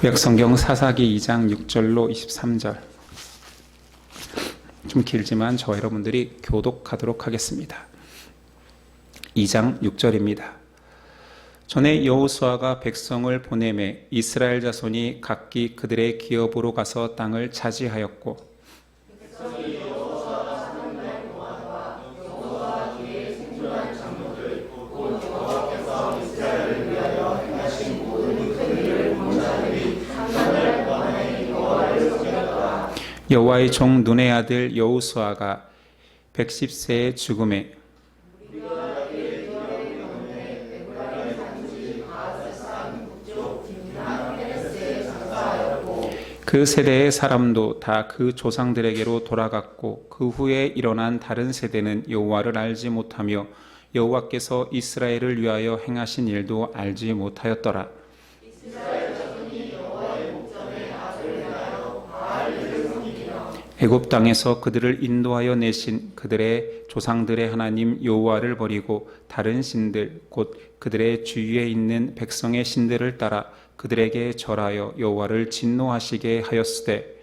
구약성경 사사기 2장 6절로 23절, 좀 길지만 저와 여러분들이 교독하도록 하겠습니다. 2장 6절입니다. 전에 여호수아가 백성을 보내매 이스라엘 자손이 각기 그들의 기업으로 가서 땅을 차지하였고, 여호와의 종 눈의 아들 여호수아가 110세에 죽음에 그 세대의 사람도 다 그 조상들에게로 돌아갔고, 그 후에 일어난 다른 세대는 여호와를 알지 못하며 여호와께서 이스라엘을 위하여 행하신 일도 알지 못하였더라. 애굽 땅에서 그들을 인도하여 내신 그들의 조상들의 하나님 여호와를 버리고 다른 신들 곧 그들의 주위에 있는 백성의 신들을 따라 그들에게 절하여 여호와를 진노하시게 하였으되,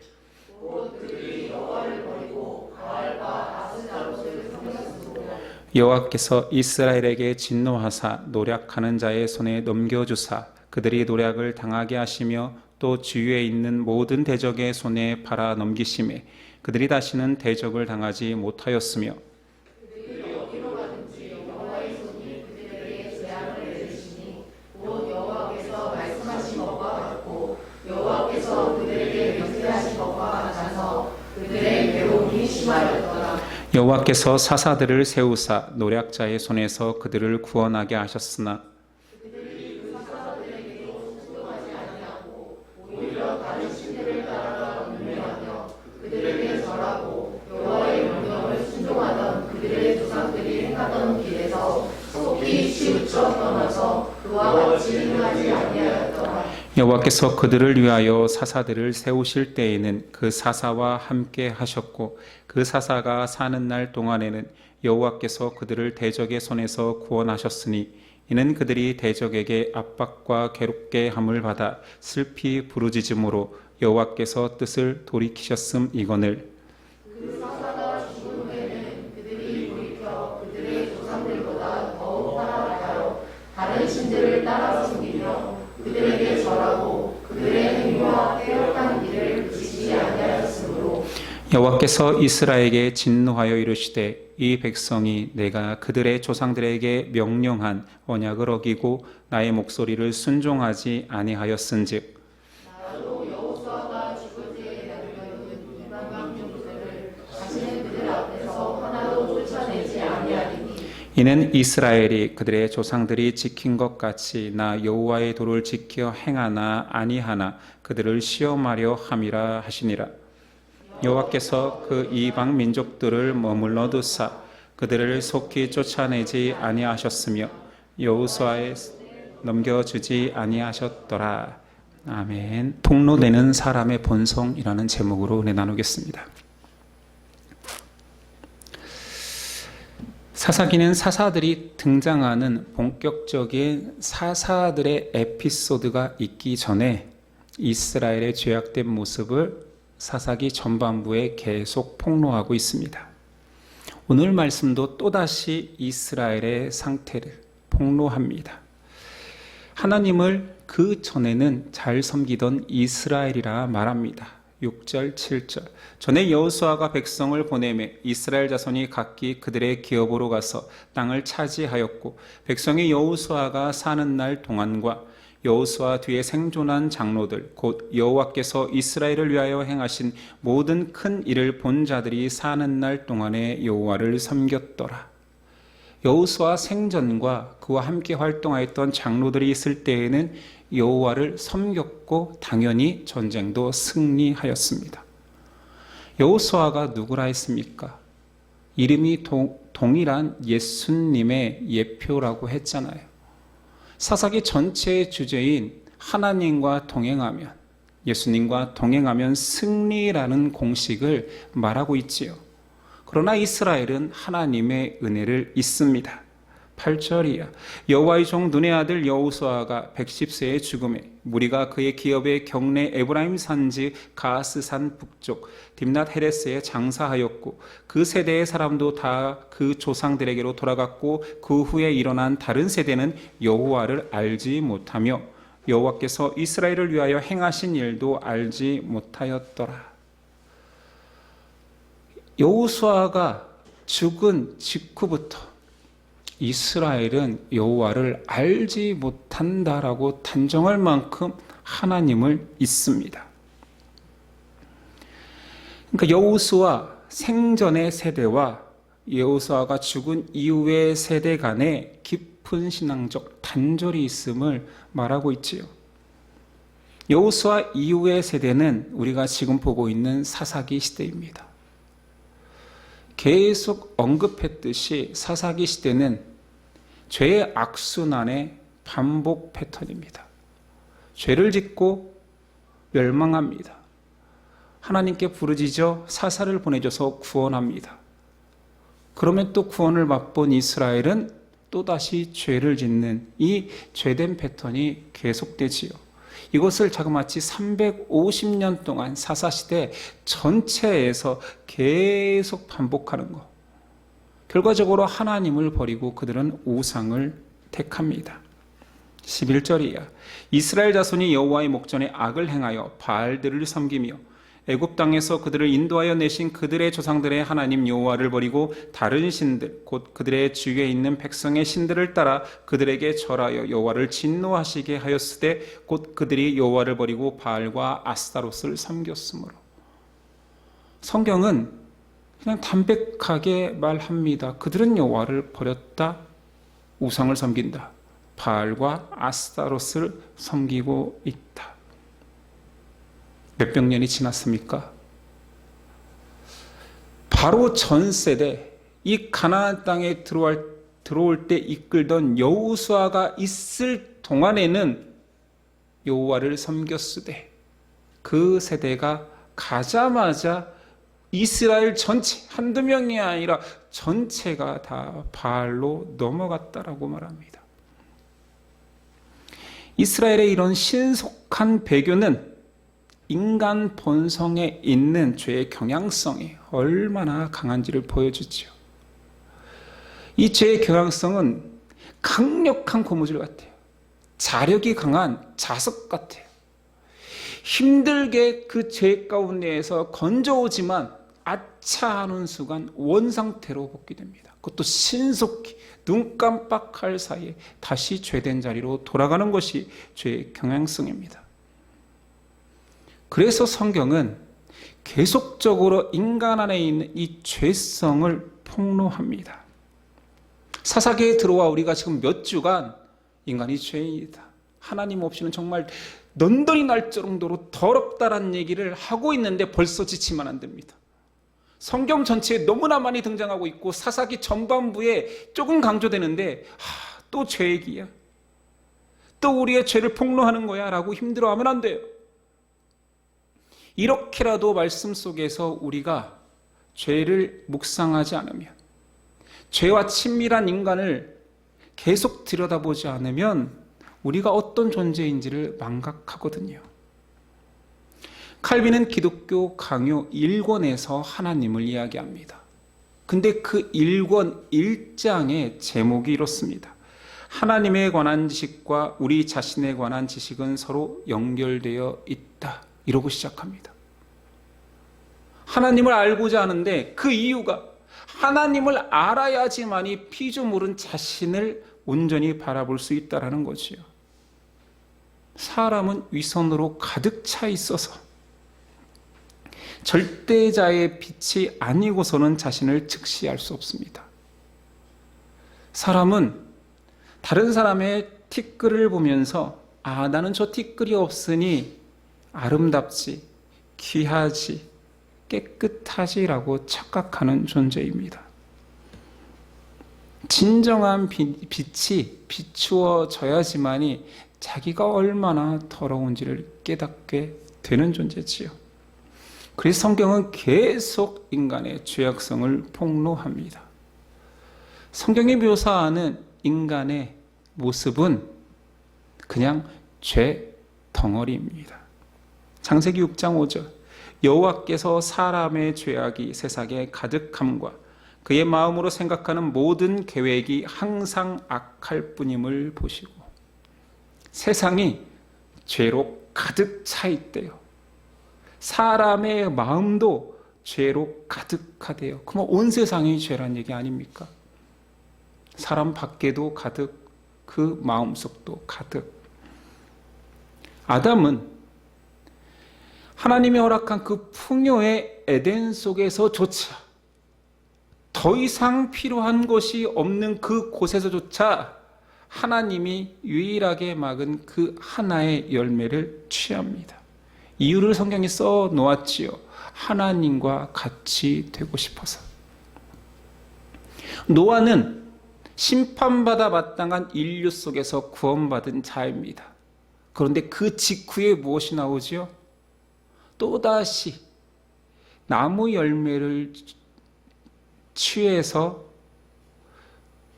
여호와께서 이스라엘에게 진노하사 노략하는 자의 손에 넘겨주사 그들이 노략을 당하게 하시며 또 주위에 있는 모든 대적의 손에 팔아 넘기심에 그들이 다시는 대적을 당하지 못하였으며, 여호와께서 사사들을 세우사 노략자의 손에서 그들을 구원하게 하셨으나 여호와께서 그들을 위하여 사사들을 세우실 때에는 그 사사와 함께 하셨고, 그 사사가 사는 날 동안에는 여호와께서 그들을 대적의 손에서 구원하셨으니, 이는 그들이 대적에게 압박과 괴롭게 함을 받아 슬피 부르짖음으로 여호와께서 뜻을 돌이키셨음 이거늘. 그 사사가 죽은 후에는 그들이 돌이켜 그들의 조상들보다 더욱 살아나여 다른 신들을 따라 섬기며 그들에게 절하고 그들의 행위와 패역한 일을 그치지 아니하였으므로, 여호와께서 이스라엘에게 진노하여 이르시되, 이 백성이 내가 그들의 조상들에게 명령한 언약을 어기고 나의 목소리를 순종하지 아니하였은즉, 나도 여호수아가 죽을 때에 남겨둔 이방방 종들을 다시는 그들 앞에서 하나도 쫓아내지 아니하리니, 이는 이스라엘이 그들의 조상들이 지킨 것 같이 나 여호와의 도를 지켜 행하나 아니하나 그들을 시험하려 함이라 하시니라. 여호와께서 그 이방 민족들을 머물러 두사 그들을 속히 쫓아내지 아니하셨으며 여호수아에 넘겨주지 아니하셨더라. 아멘. 통로되는 사람의 본성이라는 제목으로 은혜 나누겠습니다. 사사기는 사사들이 등장하는 본격적인 사사들의 에피소드가 있기 전에 이스라엘의 죄악된 모습을 사사기 전반부에 계속 폭로하고 있습니다. 오늘 말씀도 또다시 이스라엘의 상태를 폭로합니다. 하나님을 그 전에는 잘 섬기던 이스라엘이라 말합니다. 6절, 7절. 전에 여호수아가 백성을 보내매 이스라엘 자손이 각기 그들의 기업으로 가서 땅을 차지하였고, 백성이 여호수아가 사는 날 동안과 여호수아 뒤에 생존한 장로들 곧 여호와께서 이스라엘을 위하여 행하신 모든 큰 일을 본 자들이 사는 날 동안에 여호와를 섬겼더라. 여호수아 생전과 그와 함께 활동하였던 장로들이 있을 때에는 여호와를 섬겼고 당연히 전쟁도 승리하였습니다. 여호수아가 누구라 했습니까? 이름이 동일한 예수님의 예표라고 했잖아요. 사사기 전체의 주제인 하나님과 동행하면, 예수님과 동행하면 승리라는 공식을 말하고 있지요. 그러나 이스라엘은 하나님의 은혜를 잊습니다. 8절이야. 여호와의 종 눈의 아들 여호수아가 110세의 죽음에 무리가 그의 기업의 경내 에브라임 산지 가스산 북쪽 딥낫 헤레스에 장사하였고 그 세대의 사람도 다 그 조상들에게로 돌아갔고 그 후에 일어난 다른 세대는 여호와를 알지 못하며 여호와께서 이스라엘을 위하여 행하신 일도 알지 못하였더라. 여호수아가 죽은 직후부터 이스라엘은 여호와를 알지 못한다라고 단정할 만큼 하나님을 잊습니다. 그러니까 여호수아 생전의 세대와 여호수아가 죽은 이후의 세대 간에 깊은 신앙적 단절이 있음을 말하고 있지요. 여호수아 이후의 세대는 우리가 지금 보고 있는 사사기 시대입니다. 계속 언급했듯이 사사기 시대는 죄의 악순환의 반복 패턴입니다. 죄를 짓고 멸망합니다. 하나님께 부르짖어 사사를 보내줘서 구원합니다. 그러면 또 구원을 맛본 이스라엘은 또다시 죄를 짓는 이 죄된 패턴이 계속되지요. 이것을 자그마치 350년 동안 사사시대 전체에서 계속 반복하는 것. 결과적으로 하나님을 버리고 그들은 우상을 택합니다. 11절이야. 이스라엘 자손이 여호와의 목전에 악을 행하여 바알들을 섬기며 애굽 땅에서 그들을 인도하여 내신 그들의 조상들의 하나님 여호와를 버리고 다른 신들 곧 그들의 주위에 있는 백성의 신들을 따라 그들에게 절하여 여호와를 진노하시게 하였으되 곧 그들이 여호와를 버리고 바알과 아스타롯을 섬겼으므로. 성경은 그냥 담백하게 말합니다. 그들은 여호와를 버렸다. 우상을 섬긴다. 바알과 아스타롯을 섬기고 있다. 몇백 년이 지났습니까? 바로 전 세대 이 가나안 땅에 들어올 때 이끌던 여호수아가 있을 동안에는 여호와를 섬겼으되 그 세대가 가자마자 이스라엘 전체 한두 명이 아니라 전체가 다 바알로 넘어갔다라고 말합니다. 이스라엘의 이런 신속한 배교는 인간 본성에 있는 죄의 경향성이 얼마나 강한지를 보여주죠. 이 죄의 경향성은 강력한 고무줄 같아요. 자력이 강한 자석 같아요. 힘들게 그 죄 가운데에서 건져오지만 아차 하는 순간 원상태로 복귀됩니다. 그것도 신속히 눈 깜빡할 사이에 다시 죄된 자리로 돌아가는 것이 죄의 경향성입니다. 그래서 성경은 계속적으로 인간 안에 있는 이 죄성을 폭로합니다. 사사기에 들어와 우리가 지금 몇 주간 인간이 죄인이다. 하나님 없이는 정말 넌더리 날 정도로 더럽다라는 얘기를 하고 있는데 벌써 지치면 안 됩니다. 성경 전체에 너무나 많이 등장하고 있고 사사기 전반부에 조금 강조되는데 또 죄 얘기야. 또 우리의 죄를 폭로하는 거야 라고 힘들어하면 안 돼요. 이렇게라도 말씀 속에서 우리가 죄를 묵상하지 않으면, 죄와 친밀한 인간을 계속 들여다보지 않으면 우리가 어떤 존재인지를 망각하거든요. 칼빈은 기독교 강요 1권에서 하나님을 이야기합니다. 근데 그 1권 1장의 제목이 이렇습니다. 하나님에 관한 지식과 우리 자신에 관한 지식은 서로 연결되어 있다. 이러고 시작합니다. 하나님을 알고자 하는데 그 이유가 하나님을 알아야지만이 피조물은 자신을 온전히 바라볼 수 있다는 거지요. 사람은 위선으로 가득 차 있어서 절대자의 빛이 아니고서는 자신을 즉시할 수 없습니다. 사람은 다른 사람의 티끌을 보면서 나는 저 티끌이 없으니 아름답지, 귀하지, 깨끗하지라고 착각하는 존재입니다. 진정한 빛이 비추어져야지만이 자기가 얼마나 더러운지를 깨닫게 되는 존재지요. 그래서 성경은 계속 인간의 죄악성을 폭로합니다. 성경이 묘사하는 인간의 모습은 그냥 죄 덩어리입니다. 창세기 6장 5절 여호와께서 사람의 죄악이 세상에 가득함과 그의 마음으로 생각하는 모든 계획이 항상 악할 뿐임을 보시고 세상이 죄로 가득 차 있대요. 사람의 마음도 죄로 가득하대요. 그럼 온 세상이 죄란 얘기 아닙니까? 사람 밖에도 가득, 그 마음속도 가득. 아담은 하나님이 허락한 그 풍요의 에덴 속에서조차 더 이상 필요한 것이 없는 그 곳에서조차 하나님이 유일하게 막은 그 하나의 열매를 취합니다. 이유를 성경에 써 놓았지요. 하나님과 같이 되고 싶어서. 노아는 심판받아 마땅한 인류 속에서 구원받은 자입니다. 그런데 그 직후에 무엇이 나오지요? 또다시 나무 열매를 취해서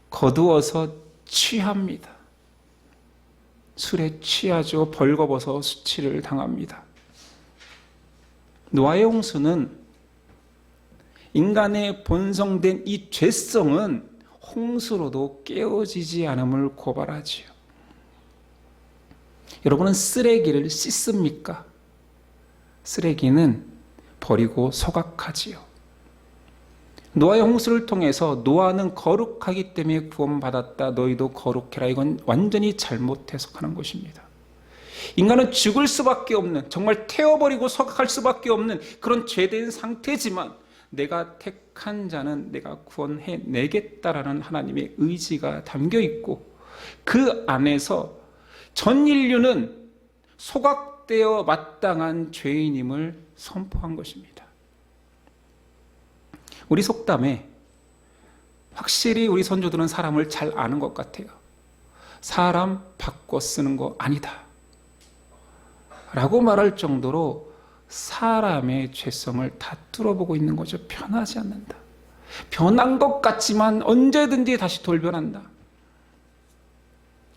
거두어서 취합니다. 술에 취하죠. 벌거벗어 수치를 당합니다. 노아의 홍수는 인간의 본성된 이 죄성은 홍수로도 깨어지지 않음을 고발하지요. 여러분은 쓰레기를 씻습니까? 쓰레기는 버리고 소각하지요. 노아의 홍수를 통해서 노아는 거룩하기 때문에 구원받았다. 너희도 거룩해라. 이건 완전히 잘못 해석하는 것입니다. 인간은 죽을 수밖에 없는, 정말 태워버리고 소각할 수밖에 없는 그런 죄된 상태지만 내가 택한 자는 내가 구원해내겠다라는 하나님의 의지가 담겨 있고 그 안에서 전 인류는 소각되어 마땅한 죄인임을 선포한 것입니다. 우리 속담에 확실히 우리 선조들은 사람을 잘 아는 것 같아요. 사람 바꿔 쓰는 거 아니다 라고 말할 정도로 사람의 죄성을 다 뚫어보고 있는 거죠. 변하지 않는다. 변한 것 같지만 언제든지 다시 돌변한다.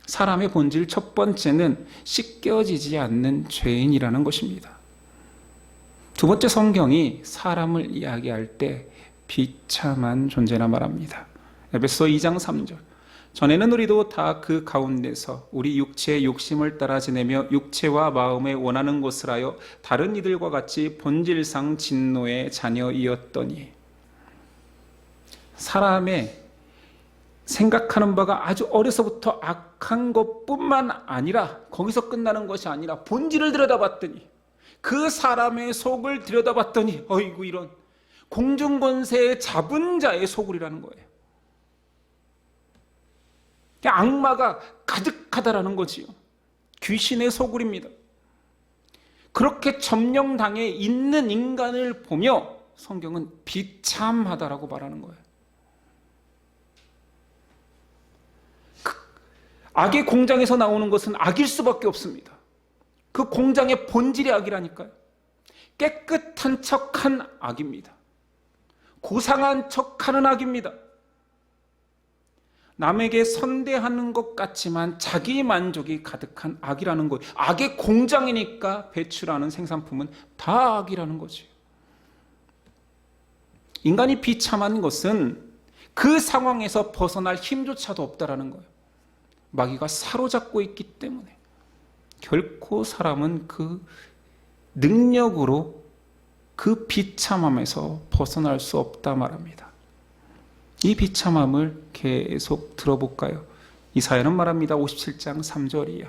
사람의 본질 첫 번째는 씻겨지지 않는 죄인이라는 것입니다. 두 번째, 성경이 사람을 이야기할 때 비참한 존재라 말합니다. 에베소 2장 3절 전에는 우리도 다 그 가운데서 우리 육체의 욕심을 따라 지내며 육체와 마음에 원하는 것을 하여 다른 이들과 같이 본질상 진노의 자녀이었더니 사람의 생각하는 바가 아주 어려서부터 악한 것뿐만 아니라 거기서 끝나는 것이 아니라 본질을 들여다봤더니 그 사람의 속을 들여다봤더니 어이구 이런 공중권세의 잡은 자의 속을이라는 거예요. 악마가 가득하다라는 거지요. 귀신의 소굴입니다. 그렇게 점령당해 있는 인간을 보며 성경은 비참하다라고 말하는 거예요. 악의 공장에서 나오는 것은 악일 수밖에 없습니다. 그 공장의 본질이 악이라니까요. 깨끗한 척한 악입니다. 고상한 척하는 악입니다. 남에게 선대하는 것 같지만 자기 만족이 가득한 악이라는 거예요. 악의 공장이니까 배출하는 생산품은 다 악이라는 거죠. 인간이 비참한 것은 그 상황에서 벗어날 힘조차도 없다라는 거예요. 마귀가 사로잡고 있기 때문에 결코 사람은 그 능력으로 그 비참함에서 벗어날 수 없다 말합니다. 이 비참함을 계속 들어볼까요? 이사야는 말합니다. 57장 3절이야.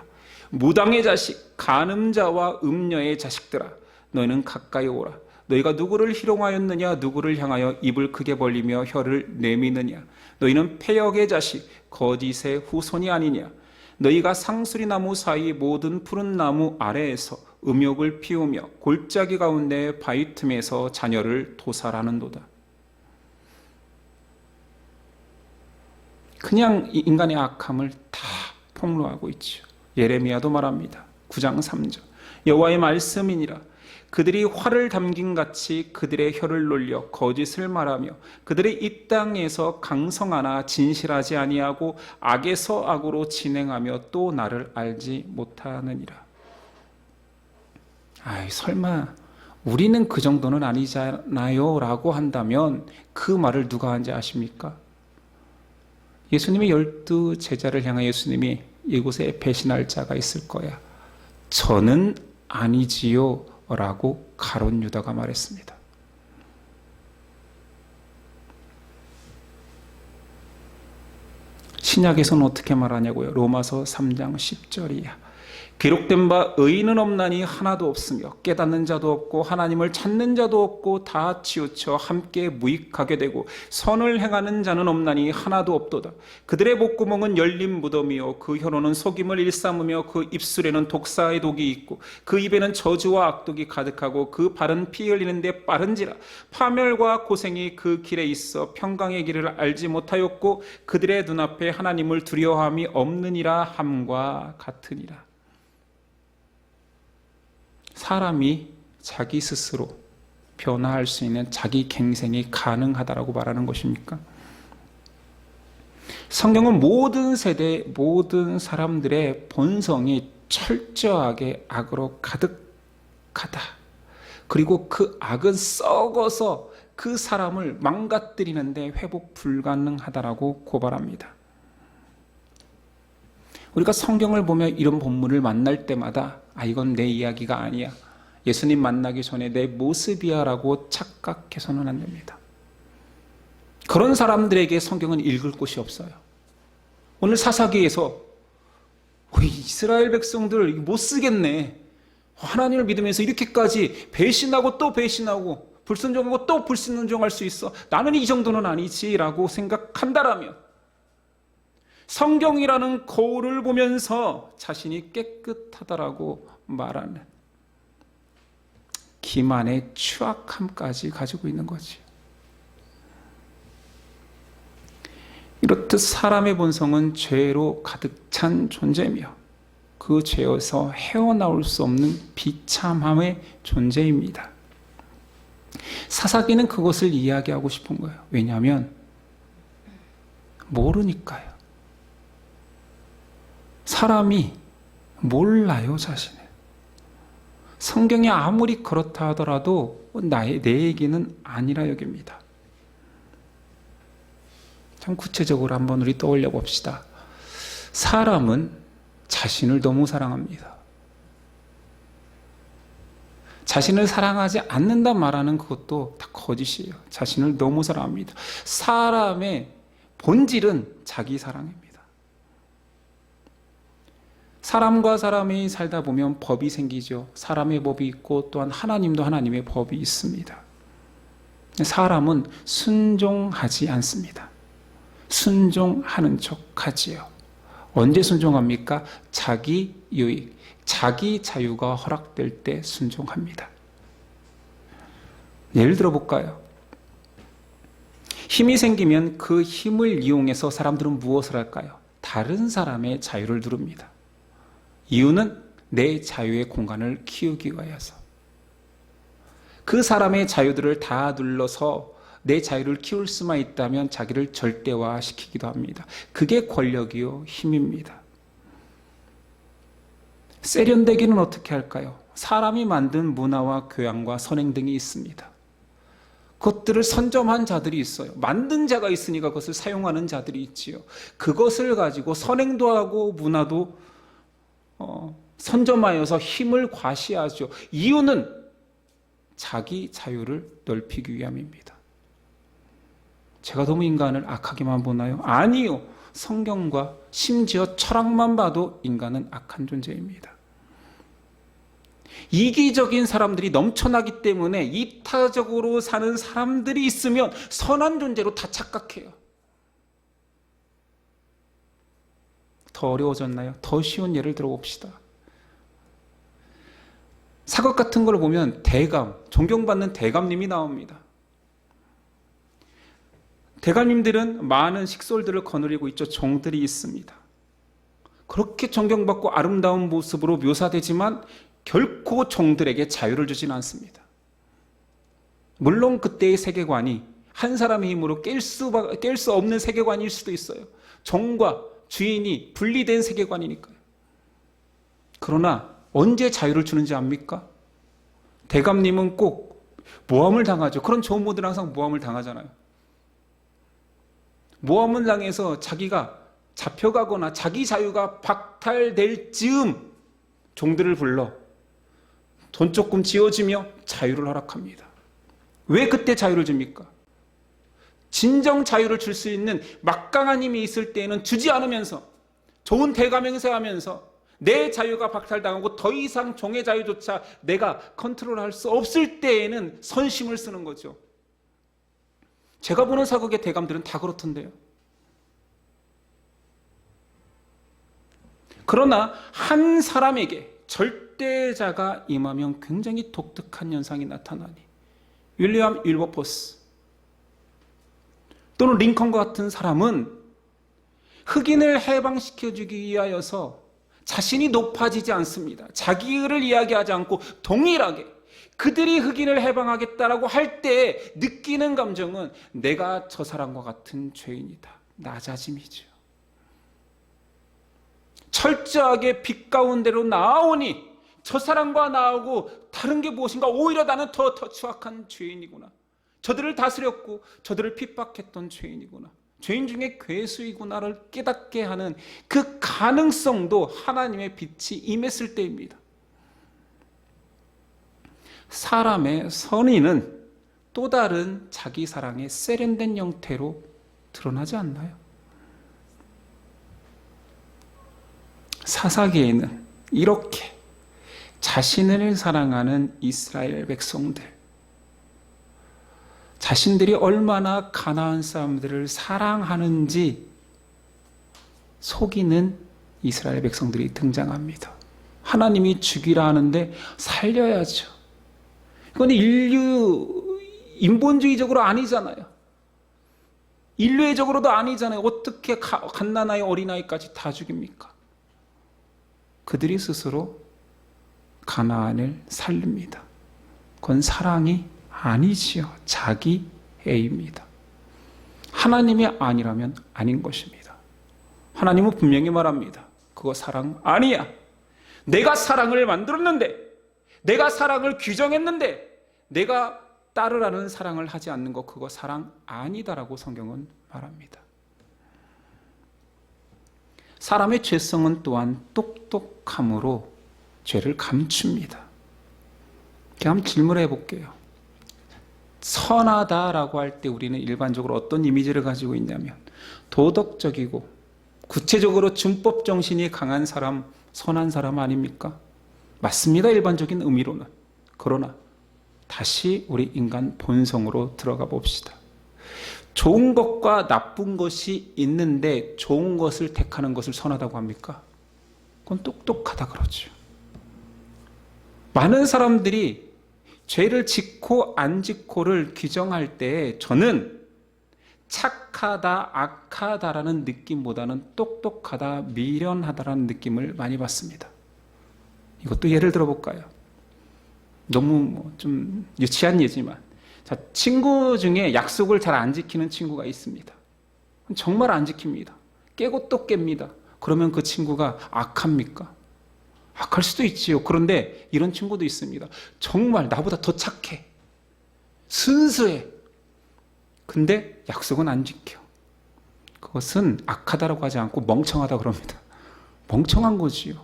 무당의 자식, 간음자와 음녀의 자식들아, 너희는 가까이 오라. 너희가 누구를 희롱하였느냐? 누구를 향하여 입을 크게 벌리며 혀를 내미느냐? 너희는 패역의 자식, 거짓의 후손이 아니냐? 너희가 상수리 나무 사이 모든 푸른 나무 아래에서 음욕을 피우며 골짜기 가운데 바위 틈에서 자녀를 도살하는도다. 그냥 이 인간의 악함을 다 폭로하고 있죠. 예레미야도 말합니다. 9장 3절 여호와의 말씀이니라. 그들이 활을 담긴 같이 그들의 혀를 놀려 거짓을 말하며 그들의 이 땅에서 강성하나 진실하지 아니하고 악에서 악으로 진행하며 또 나를 알지 못하느니라. 아이, 설마 우리는 그 정도는 아니잖아요 라고 한다면 그 말을 누가 한지 아십니까? 예수님의 12 제자를 향해 예수님이 이곳에 배신할 자가 있을 거야. 저는 아니지요 라고 가룟 유다가 말했습니다. 신약에서는 어떻게 말하냐고요? 로마서 3장 10절이야. 기록된 바 의인은 없나니 하나도 없으며 깨닫는 자도 없고 하나님을 찾는 자도 없고 다 치우쳐 함께 무익하게 되고 선을 행하는 자는 없나니 하나도 없도다. 그들의 목구멍은 열린 무덤이요 그 혀로는 속임을 일삼으며 그 입술에는 독사의 독이 있고 그 입에는 저주와 악독이 가득하고 그 발은 피 흘리는데 빠른지라. 파멸과 고생이 그 길에 있어 평강의 길을 알지 못하였고 그들의 눈앞에 하나님을 두려워함이 없느니라 함과 같으니라. 사람이 자기 스스로 변화할 수 있는 자기 갱생이 가능하다라고 말하는 것입니까? 성경은 모든 세대, 모든 사람들의 본성이 철저하게 악으로 가득하다. 그리고 그 악은 썩어서 그 사람을 망가뜨리는데 회복 불가능하다라고 고발합니다. 우리가 성경을 보며 이런 본문을 만날 때마다 이건 내 이야기가 아니야. 예수님 만나기 전에 내 모습이야 라고 착각해서는 안 됩니다. 그런 사람들에게 성경은 읽을 곳이 없어요. 오늘 사사기에서 이스라엘 백성들 못 쓰겠네. 하나님을 믿으면서 이렇게까지 배신하고 또 배신하고 불순종하고 또 불순종할 수 있어. 나는 이 정도는 아니지 라고 생각한다라면 성경이라는 거울을 보면서 자신이 깨끗하다라고 말하는 기만의 추악함까지 가지고 있는 거지. 이렇듯 사람의 본성은 죄로 가득 찬 존재며 그 죄에서 헤어나올 수 없는 비참함의 존재입니다. 사사기는 그것을 이야기하고 싶은 거예요. 왜냐하면 모르니까요. 사람이 몰라요, 자신을. 성경이 아무리 그렇다 하더라도 내 얘기는 아니라 여깁니다. 참 구체적으로 한번 우리 떠올려 봅시다. 사람은 자신을 너무 사랑합니다. 자신을 사랑하지 않는다 말하는 그것도 다 거짓이에요. 자신을 너무 사랑합니다. 사람의 본질은 자기 사랑입니다. 사람과 사람이 살다 보면 법이 생기죠. 사람의 법이 있고 또한 하나님도 하나님의 법이 있습니다. 사람은 순종하지 않습니다. 순종하는 척하지요. 언제 순종합니까? 자기 유익, 자기 자유가 허락될 때 순종합니다. 예를 들어 볼까요? 힘이 생기면 그 힘을 이용해서 사람들은 무엇을 할까요? 다른 사람의 자유를 누릅니다. 이유는 내 자유의 공간을 키우기 위해서. 그 사람의 자유들을 다 눌러서 내 자유를 키울 수만 있다면 자기를 절대화시키기도 합니다. 그게 권력이요, 힘입니다. 세련되기는 어떻게 할까요? 사람이 만든 문화와 교양과 선행 등이 있습니다. 그것들을 선점한 자들이 있어요. 만든 자가 있으니까 그것을 사용하는 자들이 있지요. 그것을 가지고 선행도 하고 문화도 선점하여서 힘을 과시하죠. 이유는 자기 자유를 넓히기 위함입니다. 제가 너무 인간을 악하게만 보나요? 아니요. 성경과 심지어 철학만 봐도 인간은 악한 존재입니다. 이기적인 사람들이 넘쳐나기 때문에 이타적으로 사는 사람들이 있으면 선한 존재로 다 착각해요. 더 어려워졌나요? 더 쉬운 예를 들어봅시다. 사극 같은 걸 보면 대감, 존경받는 대감님이 나옵니다. 대감님들은 많은 식솔들을 거느리고 있죠. 종들이 있습니다. 그렇게 존경받고 아름다운 모습으로 묘사되지만 결코 종들에게 자유를 주지는 않습니다. 물론 그때의 세계관이 한 사람의 힘으로 깰 수 없는 세계관일 수도 있어요. 종과 주인이 분리된 세계관이니까요. 그러나 언제 자유를 주는지 압니까? 대감님은 꼭 모함을 당하죠. 그런 종모들은 항상 모함을 당하잖아요. 모함을 당해서 자기가 잡혀가거나 자기 자유가 박탈될 즈음 종들을 불러 돈 조금 지어주며 자유를 허락합니다. 왜 그때 자유를 줍니까? 진정 자유를 줄 수 있는 막강한 힘이 있을 때에는 주지 않으면서 좋은 대가맹세하면서 내 자유가 박탈당하고 더 이상 종의 자유조차 내가 컨트롤할 수 없을 때에는 선심을 쓰는 거죠. 제가 보는 사극의 대감들은 다 그렇던데요. 그러나 한 사람에게 절대자가 임하면 굉장히 독특한 현상이 나타나니 윌리엄 윌버포스 또는 링컨과 같은 사람은 흑인을 해방시켜주기 위하여서 자신이 높아지지 않습니다. 자기를 이야기하지 않고 동일하게 그들이 흑인을 해방하겠다라고 할 때 느끼는 감정은 내가 저 사람과 같은 죄인이다. 낮아짐이죠. 철저하게 빛 가운데로 나오니 저 사람과 나하고 다른 게 무엇인가, 오히려 나는 더 추악한 죄인이구나. 저들을 다스렸고 저들을 핍박했던 죄인이구나. 죄인 중에 괴수이구나를 깨닫게 하는 그 가능성도 하나님의 빛이 임했을 때입니다. 사람의 선의는 또 다른 자기 사랑의 세련된 형태로 드러나지 않나요? 사사기에는 이렇게 자신을 사랑하는 이스라엘 백성들, 자신들이 얼마나 가나안 사람들을 사랑하는지 속이는 이스라엘 백성들이 등장합니다. 하나님이 죽이라 하는데 살려야죠. 이건 인본주의적으로 아니잖아요. 인류애적으로도 아니잖아요. 어떻게 갓난아이 어린아이까지 다 죽입니까? 그들이 스스로 가나안을 살립니다. 그건 사랑이 아니지요. 자기애입니다. 하나님이 아니라면 아닌 것입니다. 하나님은 분명히 말합니다. 그거 사랑 아니야. 내가 사랑을 만들었는데, 내가 사랑을 규정했는데 내가 따르라는 사랑을 하지 않는 것, 그거 사랑 아니다라고 성경은 말합니다. 사람의 죄성은 또한 똑똑함으로 죄를 감춥니다. 한번 질문해 볼게요. 선하다라고 할 때 우리는 일반적으로 어떤 이미지를 가지고 있냐면 도덕적이고 구체적으로 준법 정신이 강한 사람, 선한 사람 아닙니까? 맞습니다. 일반적인 의미로는. 그러나 다시 우리 인간 본성으로 들어가 봅시다. 좋은 것과 나쁜 것이 있는데 좋은 것을 택하는 것을 선하다고 합니까? 그건 똑똑하다 그러죠. 많은 사람들이 죄를 짓고 안 짓고를 규정할 때 저는 착하다, 악하다라는 느낌보다는 똑똑하다, 미련하다라는 느낌을 많이 받습니다. 이것도 예를 들어볼까요? 너무 좀 유치한 예지만, 자, 친구 중에 약속을 잘 안 지키는 친구가 있습니다. 정말 안 지킵니다. 깨고 또 깹니다. 그러면 그 친구가 악합니까? 악할 수도 있지요. 그런데 이런 친구도 있습니다. 정말 나보다 더 착해. 순수해. 근데 약속은 안 지켜. 그것은 악하다라고 하지 않고 멍청하다 그럽니다. 멍청한 거지요.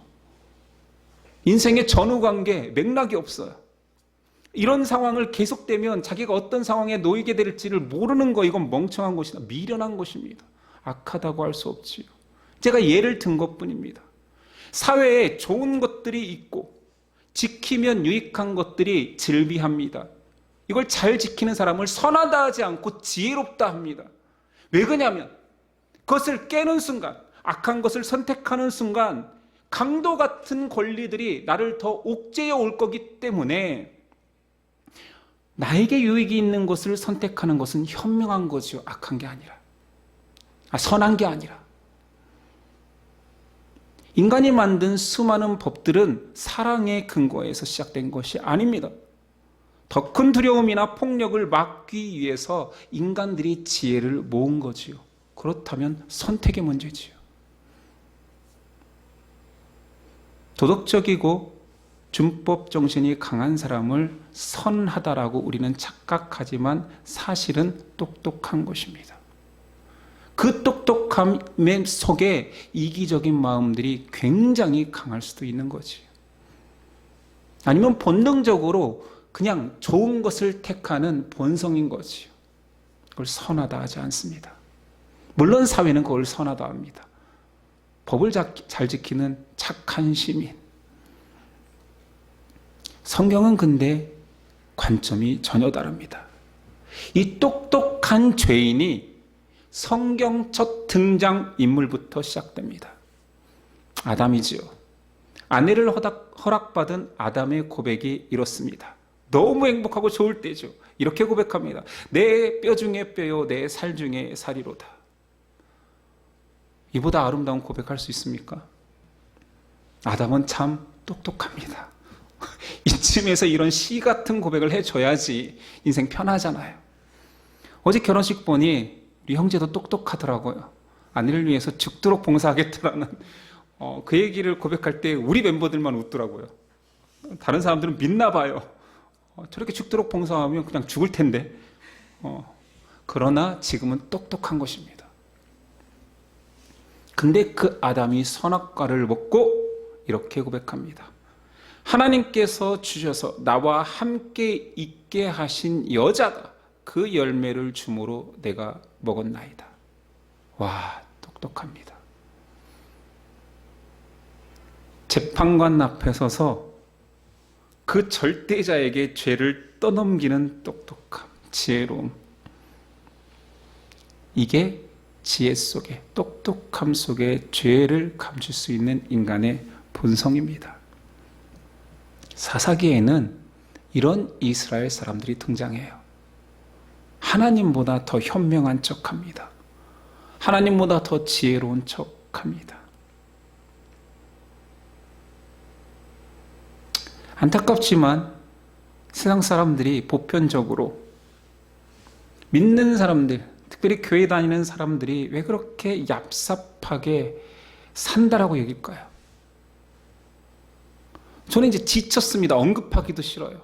인생의 전후관계, 맥락이 없어요. 이런 상황을 계속되면 자기가 어떤 상황에 놓이게 될지를 모르는 거, 이건 멍청한 것이다. 미련한 것입니다. 악하다고 할 수 없지요. 제가 예를 든 것뿐입니다. 사회에 좋은 것들이 있고 지키면 유익한 것들이 즐비합니다. 이걸 잘 지키는 사람을 선하다 하지 않고 지혜롭다 합니다. 왜 그러냐면 그것을 깨는 순간, 악한 것을 선택하는 순간 강도 같은 권리들이 나를 더 옥죄어 올 거기 때문에 나에게 유익이 있는 것을 선택하는 것은 현명한 거죠. 악한 게 아니라. 선한 게 아니라. 인간이 만든 수많은 법들은 사랑의 근거에서 시작된 것이 아닙니다. 더 큰 두려움이나 폭력을 막기 위해서 인간들이 지혜를 모은 거지요. 그렇다면 선택의 문제지요. 도덕적이고 준법 정신이 강한 사람을 선하다라고 우리는 착각하지만 사실은 똑똑한 것입니다. 그 똑똑함 속에 이기적인 마음들이 굉장히 강할 수도 있는 거지. 아니면 본능적으로 그냥 좋은 것을 택하는 본성인 거지요. 그걸 선하다 하지 않습니다. 물론 사회는 그걸 선하다 합니다. 법을 잘 지키는 착한 시민. 성경은 근데 관점이 전혀 다릅니다. 이 똑똑한 죄인이 성경 첫 등장 인물부터 시작됩니다. 아담이지요. 아내를 허락받은 아담의 고백이 이렇습니다. 너무 행복하고 좋을 때죠. 이렇게 고백합니다. 내 뼈 중에 뼈요, 내 살 중에 살이로다. 이보다 아름다운 고백할 수 있습니까? 아담은 참 똑똑합니다. 이쯤에서 이런 시 같은 고백을 해줘야지 인생 편하잖아요. 어제 결혼식 보니 우리 형제도 똑똑하더라고요. 아내를 위해서 죽도록 봉사하겠다라는 그 얘기를 고백할 때 우리 멤버들만 웃더라고요. 다른 사람들은 믿나 봐요. 저렇게 죽도록 봉사하면 그냥 죽을 텐데. 그러나 지금은 똑똑한 것입니다. 근데 그 아담이 선악과를 먹고 이렇게 고백합니다. 하나님께서 주셔서 나와 함께 있게 하신 여자가 그 열매를 주므로 내가 먹었나이다. 와, 똑똑합니다. 재판관 앞에 서서 그 절대자에게 죄를 떠넘기는 똑똑함, 지혜로움. 이게 지혜 속에, 똑똑함 속에 죄를 감출 수 있는 인간의 본성입니다. 사사기에는 이런 이스라엘 사람들이 등장해요. 하나님보다 더 현명한 척합니다. 하나님보다 더 지혜로운 척합니다. 안타깝지만 세상 사람들이 보편적으로 믿는 사람들, 특별히 교회 다니는 사람들이 왜 그렇게 얍삽하게 산다라고 여길까요? 저는 이제 지쳤습니다. 언급하기도 싫어요.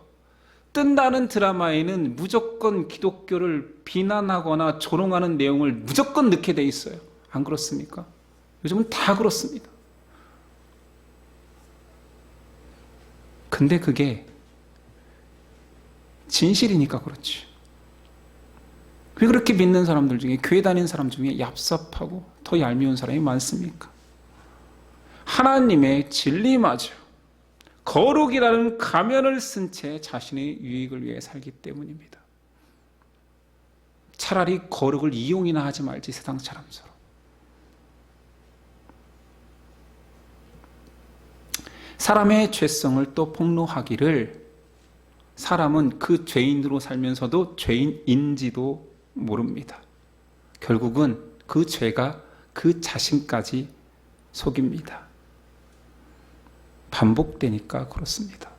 뜬다는 드라마에는 무조건 기독교를 비난하거나 조롱하는 내용을 무조건 넣게 돼 있어요. 안 그렇습니까? 요즘은 다 그렇습니다. 근데 그게 진실이니까 그렇지. 왜 그렇게 믿는 사람들 중에, 교회 다니는 사람 중에 얍삽하고 더 얄미운 사람이 많습니까? 하나님의 진리마저 거룩이라는 가면을 쓴 채 자신의 유익을 위해 살기 때문입니다. 차라리 거룩을 이용이나 하지 말지, 세상 사람처럼. 사람의 죄성을 또 폭로하기를 사람은 그 죄인으로 살면서도 죄인인지도 모릅니다. 결국은 그 죄가 그 자신까지 속입니다. 반복되니까 그렇습니다.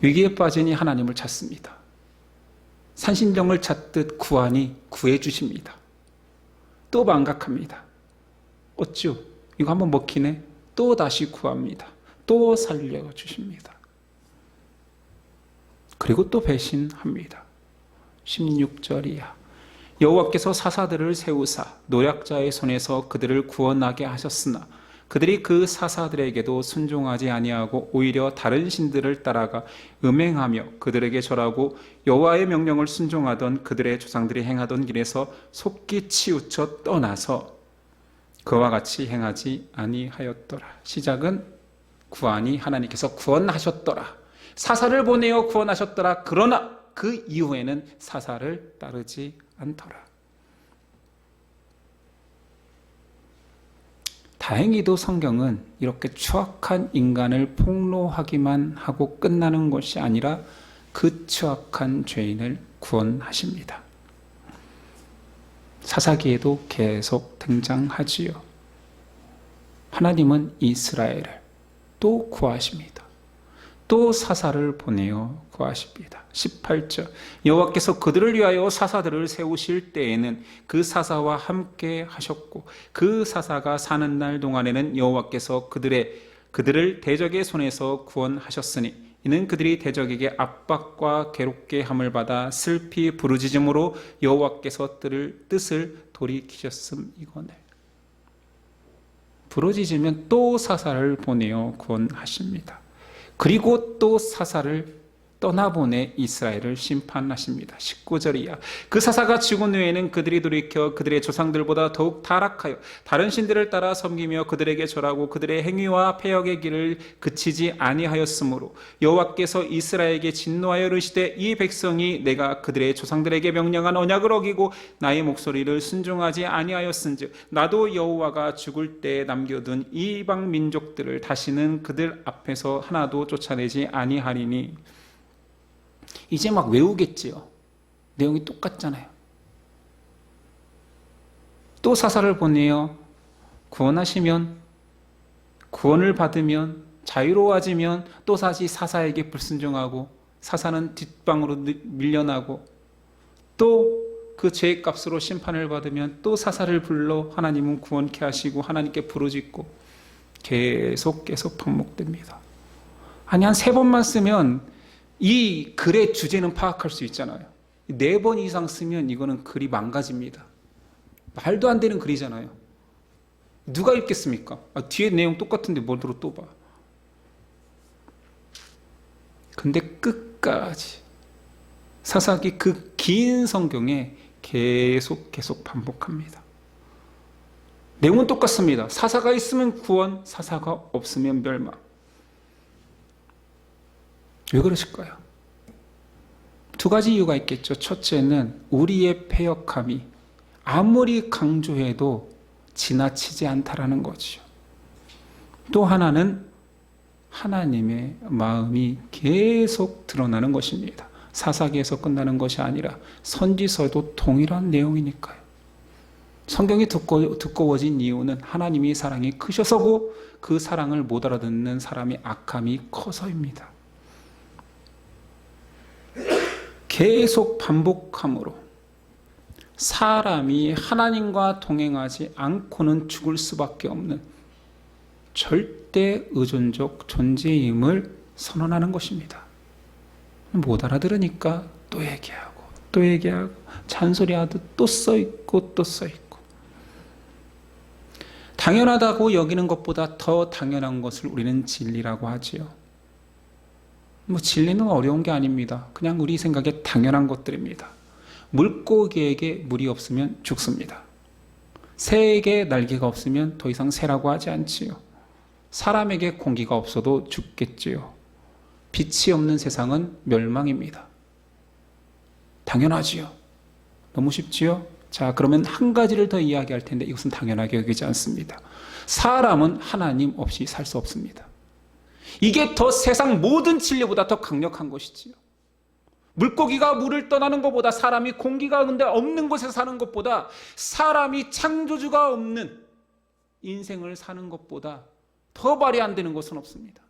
위기에 빠지니 하나님을 찾습니다. 산신령을 찾듯 구하니 구해주십니다. 또 망각합니다. 어쭈, 이거 한번 먹히네. 또 다시 구합니다. 또 살려주십니다. 그리고 또 배신합니다. 16절 이하. 여호와께서 사사들을 세우사 노략자의 손에서 그들을 구원하게 하셨으나 그들이 그 사사들에게도 순종하지 아니하고 오히려 다른 신들을 따라가 음행하며 그들에게 절하고 여호와의 명령을 순종하던 그들의 조상들이 행하던 길에서 속기 치우쳐 떠나서 그와 같이 행하지 아니하였더라. 시작은 구하니 하나님께서 구원하셨더라. 사사를 보내어 구원하셨더라. 그러나 그 이후에는 사사를 따르지 않더라. 다행히도 성경은 이렇게 추악한 인간을 폭로하기만 하고 끝나는 것이 아니라 그 추악한 죄인을 구원하십니다. 사사기에도 계속 등장하지요. 하나님은 이스라엘을 또 구하십니다. 또 사사를 보내어 구하십니다. 18절 여호와께서 그들을 위하여 사사들을 세우실 때에는 그 사사와 함께 하셨고 그 사사가 사는 날 동안에는 여호와께서 그들을 대적의 손에서 구원하셨으니 이는 그들이 대적에게 압박과 괴롭게 함을 받아 슬피 부르짖음으로 여호와께서 뜻을 돌이키셨음이거늘. 부르짖으면 또 사사를 보내어 구원하십니다. 그리고 또 사사를 떠나보내 이스라엘을 심판하십니다. 19절이야. 그 사사가 죽은 후에는 그들이 돌이켜 그들의 조상들보다 더욱 타락하여 다른 신들을 따라 섬기며 그들에게 절하고 그들의 행위와 패역의 길을 그치지 아니하였으므로 여호와께서 이스라엘에게 진노하여 이르시되 이 백성이 내가 그들의 조상들에게 명령한 언약을 어기고 나의 목소리를 순종하지 아니하였은즉 나도 여호와가 죽을 때 남겨둔 이방 민족들을 다시는 그들 앞에서 하나도 쫓아내지 아니하리니. 이제 막 외우겠지요. 내용이 똑같잖아요. 또 사사를 보내어 구원하시면, 구원을 받으면, 자유로워지면 또 다시 사사에게 불순종하고 사사는 뒷방으로 밀려나고 또 그 죄의 값으로 심판을 받으면 또 사사를 불러 하나님은 구원케 하시고 하나님께 부르짖고 계속 반복됩니다. 아니 한 3번만 쓰면 이 글의 주제는 파악할 수 있잖아요. 4번 이상 쓰면 이거는 글이 망가집니다. 말도 안 되는 글이잖아요. 누가 읽겠습니까? 뒤에 내용 똑같은데 뭐로 또 봐. 근데 끝까지 사사기 그 긴 성경에 계속 반복합니다. 내용은 똑같습니다. 사사가 있으면 구원, 사사가 없으면 멸망. 왜 그러실까요? 2가지 이유가 있겠죠. 첫째는 우리의 패역함이 아무리 강조해도 지나치지 않다라는 거죠. 또 하나는 하나님의 마음이 계속 드러나는 것입니다. 사사기에서 끝나는 것이 아니라 선지서도 동일한 내용이니까요. 성경이 두꺼워진 이유는 하나님의 사랑이 크셔서고 그 사랑을 못 알아듣는 사람의 악함이 커서입니다. 계속 반복함으로 사람이 하나님과 동행하지 않고는 죽을 수밖에 없는 절대 의존적 존재임을 선언하는 것입니다. 못 알아들으니까 또 얘기하고 잔소리하듯 또 써있고 또 써있고. 당연하다고 여기는 것보다 더 당연한 것을 우리는 진리라고 하지요. 진리는 어려운 게 아닙니다. 그냥 우리 생각에 당연한 것들입니다. 물고기에게 물이 없으면 죽습니다. 새에게 날개가 없으면 더 이상 새라고 하지 않지요. 사람에게 공기가 없어도 죽겠지요. 빛이 없는 세상은 멸망입니다. 당연하지요. 너무 쉽지요? 자, 그러면 한 가지를 더 이야기할 텐데 이것은 당연하게 여기지 않습니다. 사람은 하나님 없이 살 수 없습니다. 이게 더 세상 모든 진리보다 더 강력한 것이지요. 물고기가 물을 떠나는 것보다, 사람이 공기가 근데 없는 곳에서 사는 것보다, 사람이 창조주가 없는 인생을 사는 것보다 더 말이 안 되는 것은 없습니다.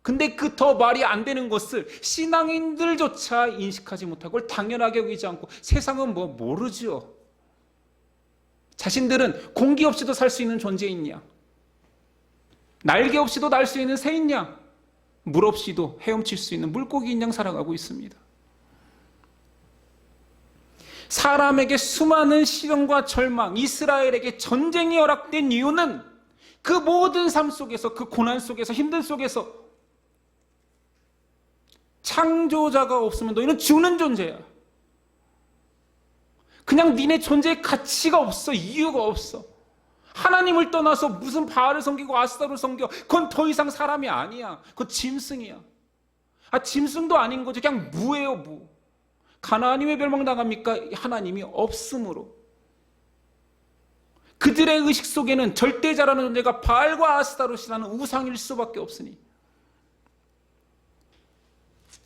근데 그 더 말이 안 되는 것을 신앙인들조차 인식하지 못하고 당연하게 여기지 않고 세상은 모르죠. 자신들은 공기 없이도 살 수 있는 존재 있냐? 날개 없이도 날 수 있는 새 있냐? 물 없이도 헤엄칠 수 있는 물고기인 양 살아가고 있습니다. 사람에게 수많은 시련과 절망, 이스라엘에게 전쟁이 허락된 이유는 그 모든 삶 속에서, 그 고난 속에서, 힘든 속에서 창조자가 없으면 너희는 죽는 존재야. 그냥 니네 존재의 가치가 없어. 이유가 없어. 하나님을 떠나서 무슨 바알을 섬기고 아스타를 섬겨. 그건 더 이상 사람이 아니야. 그건 짐승이야. 짐승도 아닌 거죠. 그냥 무예요, 무. 가나안이 왜 멸망당합니까? 하나님이 없으므로. 그들의 의식 속에는 절대자라는 존재가 바알과 아스타롯이라는 우상일 수밖에 없으니.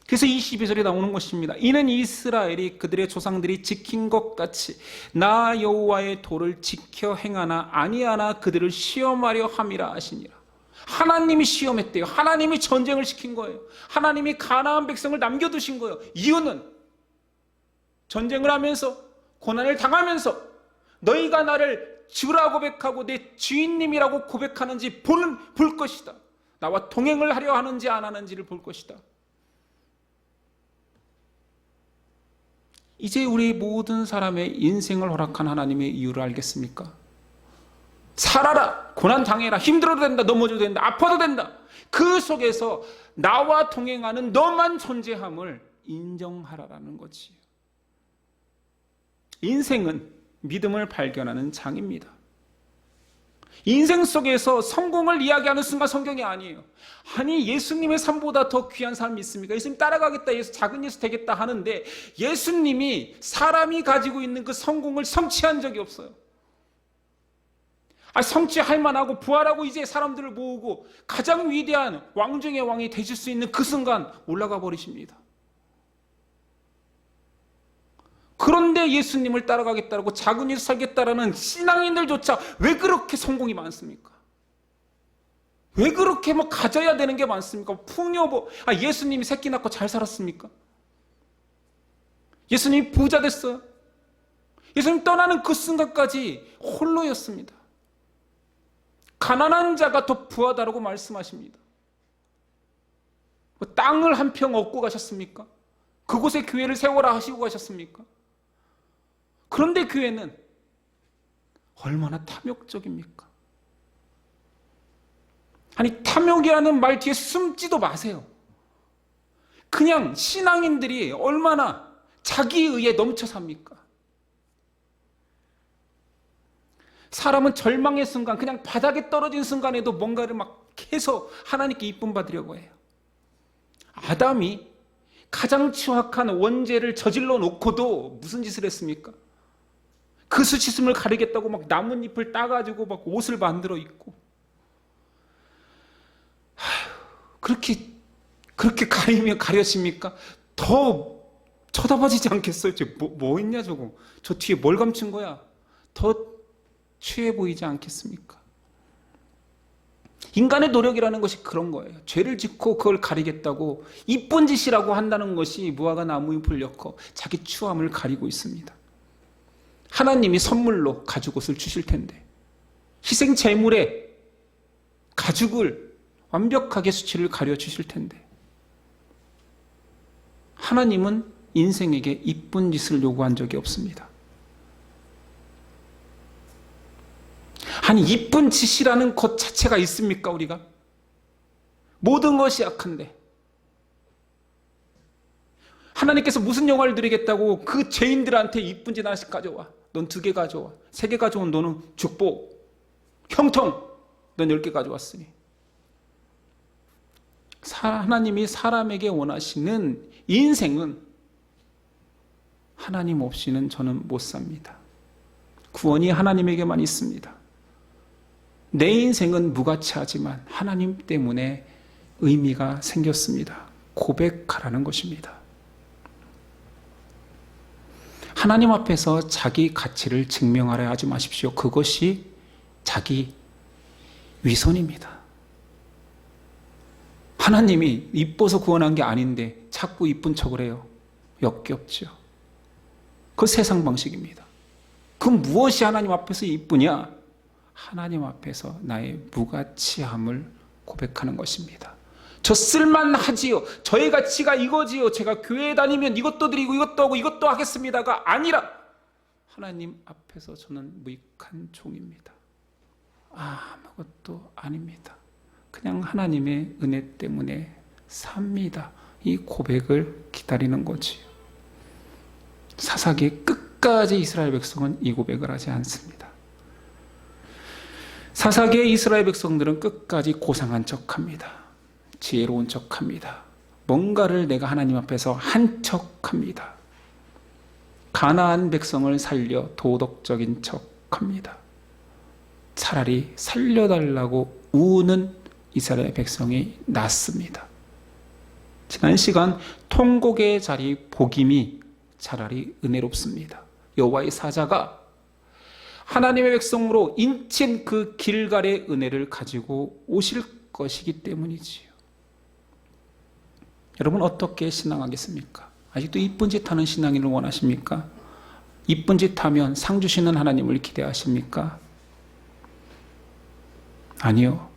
그래서 22절에 나오는 것입니다. 이는 이스라엘이 그들의 조상들이 지킨 것 같이 나 여호와의 도를 지켜 행하나 아니하나 그들을 시험하려 함이라 하시니라. 하나님이 시험했대요. 하나님이 전쟁을 시킨 거예요. 하나님이 가나안 백성을 남겨두신 거예요. 이유는 전쟁을 하면서 고난을 당하면서 너희가 나를 주라 고백하고 내 주인님이라고 고백하는지 볼 것이다. 나와 동행을 하려 하는지 안 하는지를 볼 것이다. 이제 우리 모든 사람의 인생을 허락한 하나님의 이유를 알겠습니까? 살아라, 고난 당해라, 힘들어도 된다, 넘어져도 된다, 아파도 된다. 그 속에서 나와 동행하는 너만 존재함을 인정하라라는 거지. 인생은 믿음을 발견하는 장입니다. 인생 속에서 성공을 이야기하는 순간 성경이 아니에요. 아니, 예수님의 삶보다 더 귀한 삶이 있습니까? 예수님 따라가겠다, 작은 예수 되겠다 하는데 예수님이 사람이 가지고 있는 그 성공을 성취한 적이 없어요. 성취할 만하고 부활하고 이제 사람들을 모으고 가장 위대한 왕 중의 왕이 되실 수 있는 그 순간 올라가 버리십니다. 그런데 예수님을 따라가겠다고 작은 예수 살겠다라는 신앙인들조차 왜 그렇게 성공이 많습니까? 왜 그렇게 가져야 되는 게 많습니까? 풍요보. 예수님이 새끼 낳고 잘 살았습니까? 예수님이 부자 됐어요. 예수님 떠나는 그 순간까지 홀로였습니다. 가난한 자가 더 부하다라고 말씀하십니다. 땅을 한 평 얻고 가셨습니까? 그곳에 교회를 세워라 하시고 가셨습니까? 그런데 교회는 얼마나 탐욕적입니까? 아니, 탐욕이라는 말 뒤에 숨지도 마세요. 그냥 신앙인들이 얼마나 자기의에 넘쳐 삽니까? 사람은 절망의 순간, 그냥 바닥에 떨어진 순간에도 뭔가를 막 해서 하나님께 이쁨 받으려고 해요. 아담이 가장 추악한 원죄를 저질러 놓고도 무슨 짓을 했습니까? 그 수치심을 가리겠다고 막 나뭇잎을 따가지고 막 옷을 만들어 입고, 그렇게 가려십니까? 더 쳐다봐지지 않겠어요? 뭐 했냐 저거? 저 뒤에 뭘 감춘 거야? 더 취해 보이지 않겠습니까? 인간의 노력이라는 것이 그런 거예요. 죄를 짓고 그걸 가리겠다고 이쁜 짓이라고 한다는 것이 무화과 나무잎을 엮어 자기 추함을 가리고 있습니다. 하나님이 선물로 가죽옷을 주실 텐데 희생 제물에 가죽을 완벽하게 수치를 가려 주실 텐데 하나님은 인생에게 이쁜 짓을 요구한 적이 없습니다. 아니, 이쁜 짓이라는 것 자체가 있습니까, 우리가? 모든 것이 악한데 하나님께서 무슨 영화를 드리겠다고 그 죄인들한테 이쁜 짓 하나씩 가져와. 넌 2개 가져와. 3개 가져온 너는 축복, 형통, 넌 10개 가져왔으니. 하나님이 사람에게 원하시는 인생은 하나님 없이는 저는 못 삽니다. 구원이 하나님에게만 있습니다. 내 인생은 무가치하지만 하나님 때문에 의미가 생겼습니다. 고백하라는 것입니다. 하나님 앞에서 자기 가치를 증명하려 하지 마십시오. 그것이 자기 위선입니다. 하나님이 이뻐서 구원한 게 아닌데 자꾸 이쁜 척을 해요. 역겹죠. 그 세상 방식입니다. 그 무엇이 하나님 앞에서 이쁘냐? 하나님 앞에서 나의 무가치함을 고백하는 것입니다. 저 쓸만하지요. 저의 가치가 이거지요. 제가 교회에 다니면 이것도 드리고 이것도 하고 이것도 하겠습니다가 아니라 하나님 앞에서 저는 무익한 종입니다. 아무것도 아닙니다. 그냥 하나님의 은혜 때문에 삽니다. 이 고백을 기다리는 거지요. 사사기의 끝까지 이스라엘 백성은 이 고백을 하지 않습니다. 사사기의 이스라엘 백성들은 끝까지 고상한 척합니다. 지혜로운 척합니다. 뭔가를 내가 하나님 앞에서 한 척합니다. 가나안 백성을 살려 도덕적인 척합니다. 차라리 살려달라고 우는 이스라엘 백성이 낫습니다. 지난 시간 통곡의 자리 복임이 차라리 은혜롭습니다. 여호와의 사자가 하나님의 백성으로 인친 그 길갈의 은혜를 가지고 오실 것이기 때문이지요. 여러분 어떻게 신앙하겠습니까? 아직도 이쁜 짓 하는 신앙인을 원하십니까? 이쁜 짓 하면 상 주시는 하나님을 기대하십니까? 아니요.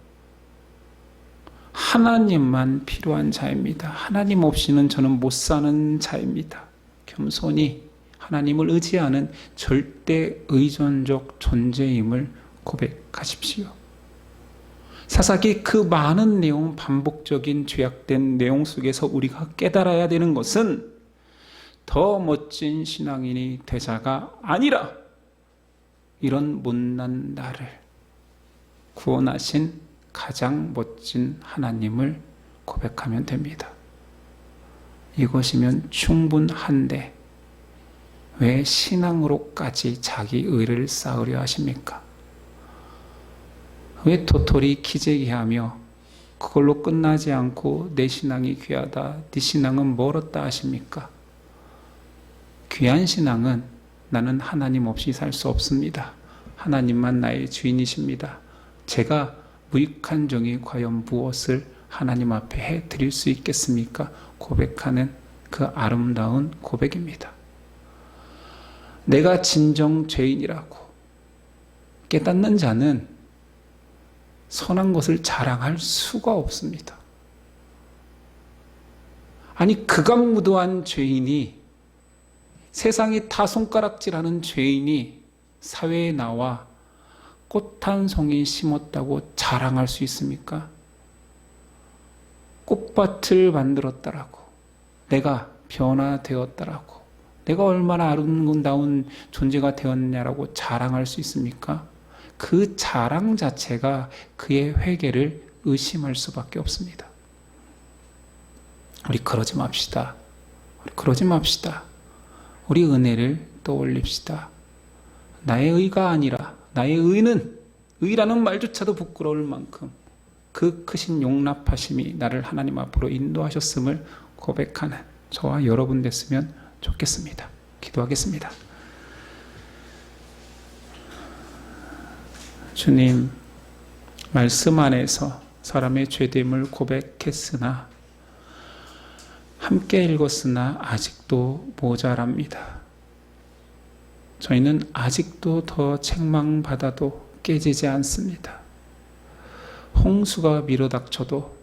하나님만 필요한 자입니다. 하나님 없이는 저는 못 사는 자입니다. 겸손히 하나님을 의지하는 절대 의존적 존재임을 고백하십시오. 사사기 그 많은 내용, 반복적인 죄악된 내용 속에서 우리가 깨달아야 되는 것은 더 멋진 신앙인이 되자가 아니라 이런 못난 나를 구원하신 가장 멋진 하나님을 고백하면 됩니다. 이것이면 충분한데 왜 신앙으로까지 자기 의를 쌓으려 하십니까? 왜 도토리 기재기하며 그걸로 끝나지 않고 내 신앙이 귀하다, 네 신앙은 멀었다 하십니까? 귀한 신앙은 나는 하나님 없이 살 수 없습니다. 하나님만 나의 주인이십니다. 제가 무익한 종이 과연 무엇을 하나님 앞에 해드릴 수 있겠습니까? 고백하는 그 아름다운 고백입니다. 내가 진정 죄인이라고 깨닫는 자는 선한 것을 자랑할 수가 없습니다. 아니 극악무도한 죄인이, 세상이 다 손가락질하는 죄인이 사회에 나와 꽃 한 송이 심었다고 자랑할 수 있습니까? 꽃밭을 만들었다라고, 내가 변화되었다라고, 내가 얼마나 아름다운 존재가 되었냐라고 자랑할 수 있습니까? 그 자랑 자체가 그의 회개를 의심할 수밖에 없습니다. 우리 그러지 맙시다. 우리 은혜를 떠올립시다. 나의 의가 아니라 나의 의라는 말조차도 부끄러울 만큼 그 크신 용납하심이 나를 하나님 앞으로 인도하셨음을 고백하는 저와 여러분 됐으면 좋겠습니다. 기도하겠습니다. 주님, 말씀 안에서 사람의 죄됨을 고백했으나 함께 읽었으나 아직도 모자랍니다. 저희는 아직도 더 책망받아도 깨지지 않습니다. 홍수가 밀어닥쳐도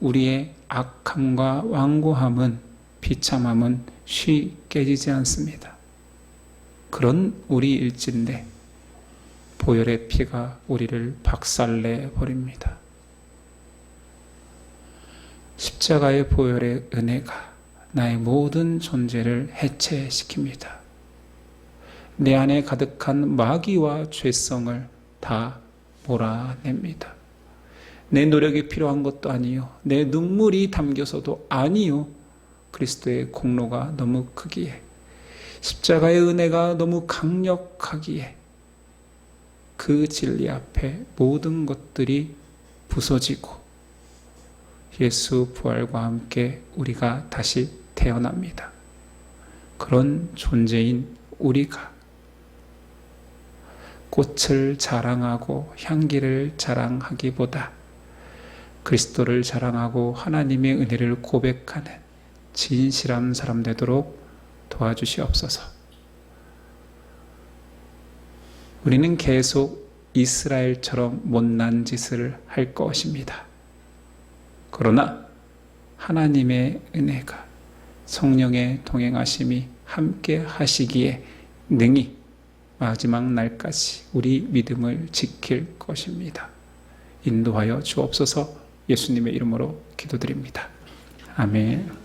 우리의 악함과 완고함은, 비참함은 쉬 깨지지 않습니다. 그런 우리일진데 보혈의 피가 우리를 박살내 버립니다. 십자가의 보혈의 은혜가 나의 모든 존재를 해체시킵니다. 내 안에 가득한 마귀와 죄성을 다 몰아냅니다. 내 노력이 필요한 것도 아니요, 내 눈물이 담겨서도 아니요, 그리스도의 공로가 너무 크기에, 십자가의 은혜가 너무 강력하기에 그 진리 앞에 모든 것들이 부서지고 예수 부활과 함께 우리가 다시 태어납니다. 그런 존재인 우리가 꽃을 자랑하고 향기를 자랑하기보다 그리스도를 자랑하고 하나님의 은혜를 고백하는 진실한 사람 되도록 도와주시옵소서. 우리는 계속 이스라엘처럼 못난 짓을 할 것입니다. 그러나 하나님의 은혜가, 성령의 동행하심이 함께 하시기에 능히 마지막 날까지 우리 믿음을 지킬 것입니다. 인도하여 주옵소서. 예수님의 이름으로 기도드립니다. 아멘.